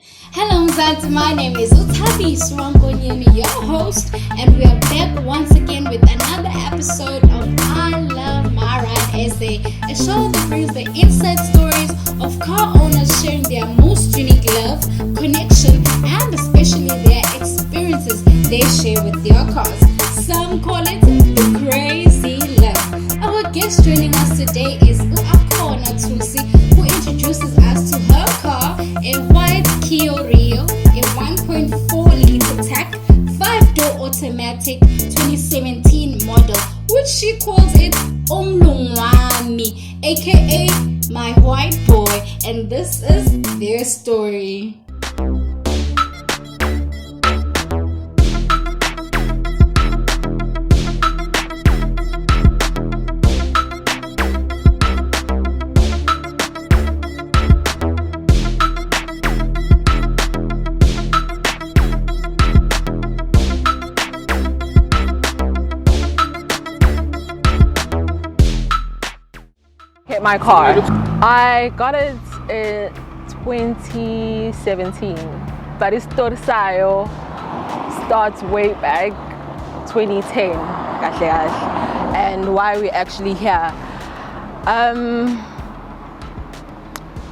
Hello, Mzansi. My name is uThabi Swangonyeni, your host, and we are back once again with another episode of I Love My Ride SA, a show that brings the inside stories of car owners sharing their most unique love, connection, and especially their experiences they share with their cars. Some call it the crazy love. Our guest joining us today is Akhona Thusi, who introduces us to her car, a white Kia Rio, a 1.4-liter TAC, 5-door automatic 2017 model, which she calls it uMlazi, aka my white boy, and this is their story. Hit my car. I got it in 2017, but it's Torsayo starts way back 2010. And why we actually here? I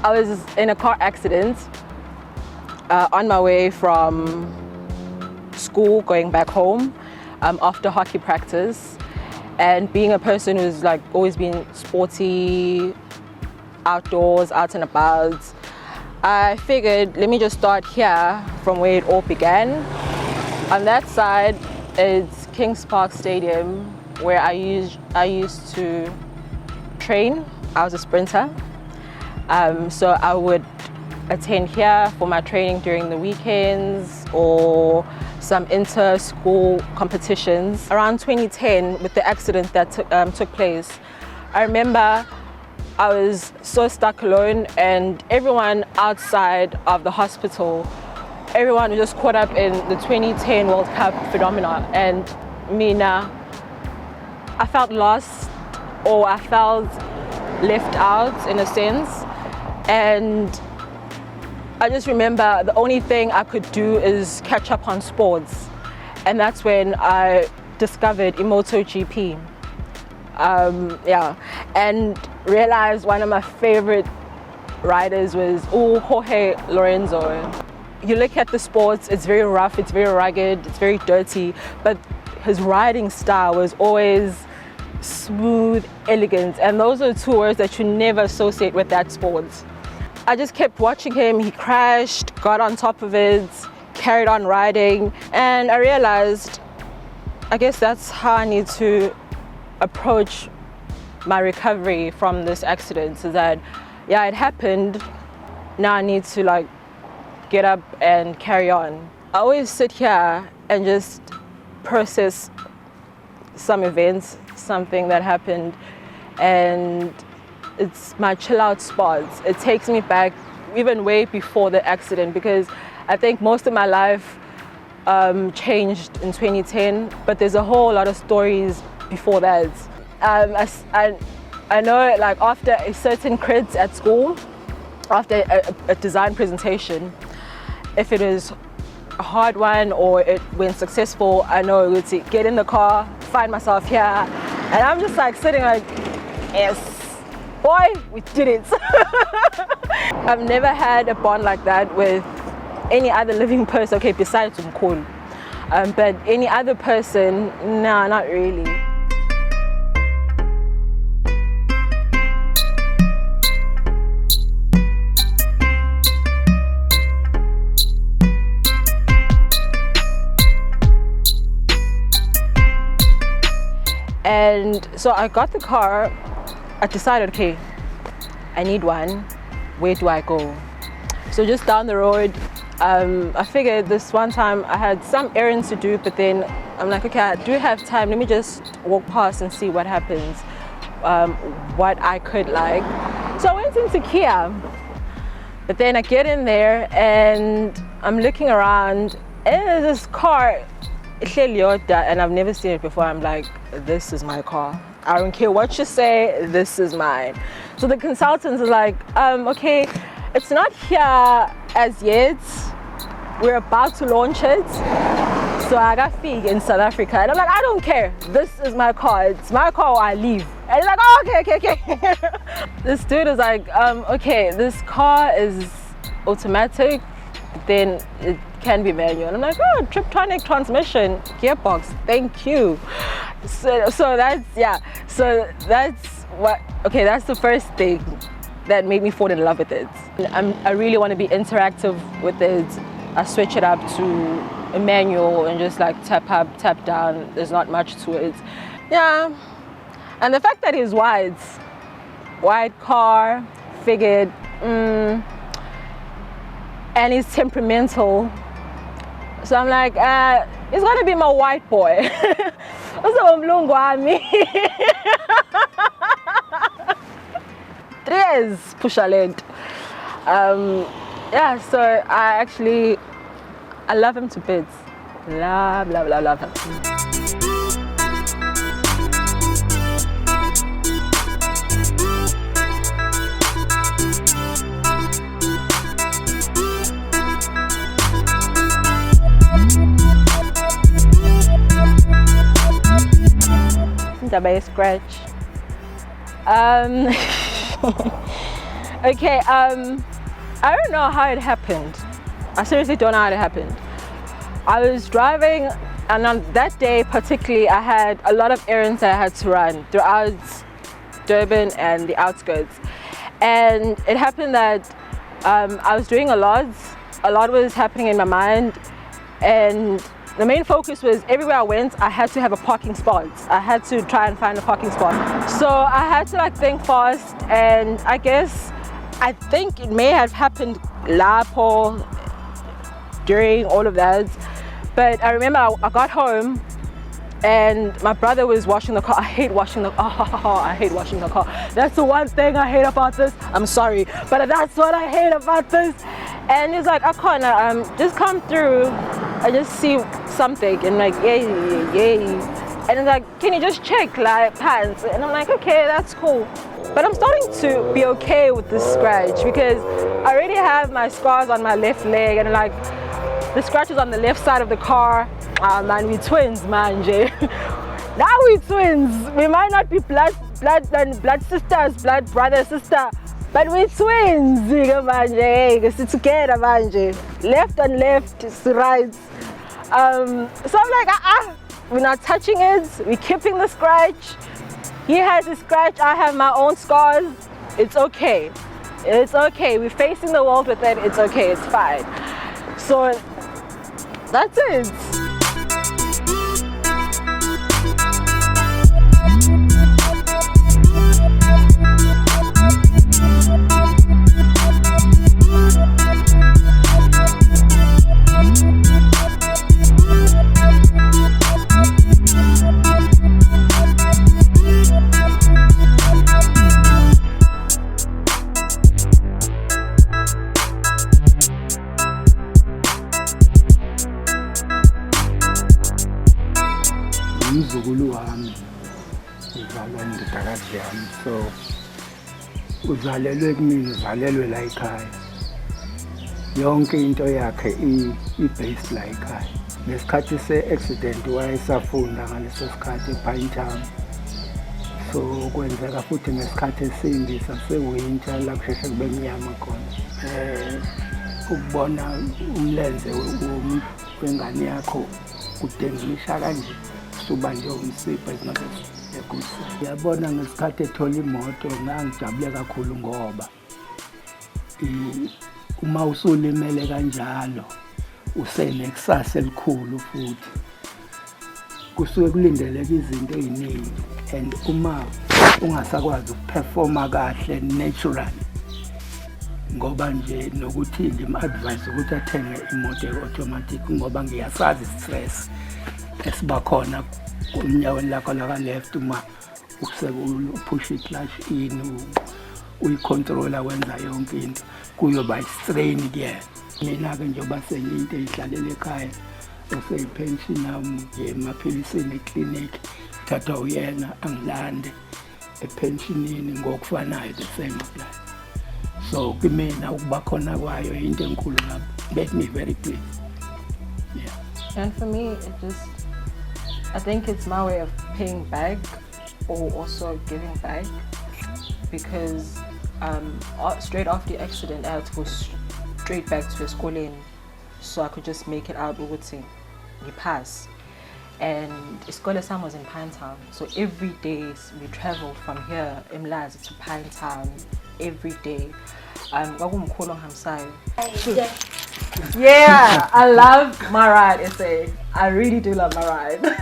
was in a car accident on my way from school going back home after hockey practice. And being a person who's like always been sporty, outdoors, out and about, I figured let me just start here from where it all began. On that side, it's Kings Park Stadium, where I used to train. I was a sprinter, so I would attend here for my training during the weekends or some inter-school competitions. Around 2010, with the accident that took place, I remember I was so stuck alone, and everyone outside of the hospital, everyone was just caught up in the 2010 World Cup phenomena, and me now, I felt lost, or I felt left out in a sense. And I just remember the only thing I could do is catch up on sports. And that's when I discovered MotoGP. And realized one of my favorite riders was Jorge Lorenzo. You look at the sports, it's very rough, it's very rugged, it's very dirty, but his riding style was always smooth, elegant. And those are two words that you never associate with that sport. I just kept watching him. He crashed, got on top of it, carried on riding, and I realized, I guess that's how I need to approach my recovery from this accident, so that, yeah, it happened, now I need to like get up and carry on. I always sit here and just process some events, something that happened, and it's my chill out spots. It takes me back even way before the accident, because I think most of my life changed in 2010, but there's a whole lot of stories before that. I know, like, after a certain crit at school, after a design presentation, if it is a hard one or it went successful, I know it would get in the car, find myself here, and I'm just like sitting like, yes, boy, we did it. I've never had a bond like that with any other living person, okay, besides Umkhulu. But any other person, no, not really. And so I got the car. I decided, okay, I need one. Where do I go? So just down the road, I figured this one time I had some errands to do, but then I'm like, okay, I do have time. Let me just walk past and see what happens, what I could like. So I went into Kia, but then I get in there and I'm looking around, and there's this car, and I've never seen it before. I'm like, this is my car. I don't care what you say, this is mine. So the consultant is like, okay, It's not here as yet. We're about to launch it. So I got fig in South Africa. And I'm like, I don't care. This is my car. It's my car or I leave. And he's like, oh, okay. This dude is like, okay, this car is automatic, then it can be manual. And I'm like, oh, Triptronic transmission, gearbox, thank you. So that's, yeah. So that's what, okay, that's the first thing that made me fall in love with it. I really want to be interactive with it. I switch it up to a manual and just like tap up, tap down. There's not much to it. Yeah. And the fact that he's wide car, figured, and he's temperamental. So I'm like, he's gonna be my white boy. Tres pushalent. Yeah, so I love him to bits. Love him. Scratch. Okay, I don't know how it happened. I seriously don't know how it happened. I was driving, and on that day particularly, I had a lot of errands that I had to run throughout Durban and the outskirts. And it happened that I was doing a lot was happening in my mind, and the main focus was everywhere I went, I had to have a parking spot. I had to try and find a parking spot. So I had to like think fast, and I think it may have happened lapo during all of that. But I remember I got home and my brother was washing the car. I hate washing the car. That's the one thing I hate about this. I'm sorry, but that's what I hate about this. And he's like, Akhona, just come through. I just see something, and like, yay. And he's like, can you just check like pants? And I'm like, okay, that's cool. But I'm starting to be okay with this scratch because I already have my scars on my left leg, and like the scratches on the left side of the car. Ah man, we twins, man. Now we twins. We might not be blood sisters, blood brother sister, but we're twins. It's together, man. Left and left is right. So I'm like, we're not touching it. We're keeping the scratch. He has a scratch. I have my own scars. It's okay. It's okay. We're facing the world with it. It's okay. It's fine. So that's it. umzukulu wami uzalwa ndodakazi yami, so uzalelwe kumina, uzalelwe la ekhaya. Yonke into yakhe i-based la ekhaya. Ngesikhathi se-accident wayesafunda ngaleso sikhathi ePinetown, so kwenzeka futhi ngesikhathi esimbi sasewinter la kusheshe kube mnyama khona. Ukubona umlenze wengane yakho kudengisha kanje suba nje umsipha ezinakho. Yabona ngesikhathi ethola imoto ngangijabule kakhulu ngoba uma usulimele kanjalo usenekusasa elikhulu futhi kusuke kulindeleke izinto eziningi, and uma ungasakwazi ukuperforma kahle natural ngoba nje nokuthi ngim-advise ukuthi athenge imoto e-automatic ngoba ngiyasazi stress esiba khona kumnyaweni lakho laka-left uma upusha i-clutch in uyicontrola wenza yonke into kuyoba i-strain kuyena. Mina-ke njengoba sengiyinto eyihlalele ekhaya oseyipension nami emaphilisini eklinikhi thathwa uyena angilande epensionini ngokufanayo the same apply. So kimina ukuba khona kwayo into enkulu kabi. Made me very pleased. Yeah. And for me, I think it's my way of paying back or also giving back, because straight after the accident I had to go straight back to schooling so I could just make it out ukuthi pass. And isikole sami was in Pinetown, so every day we travel from here uMlazi to Pinetown every day. Kwakumkhulu ongihambisayo. Yeah, I love my ride, SA. I really do love my ride.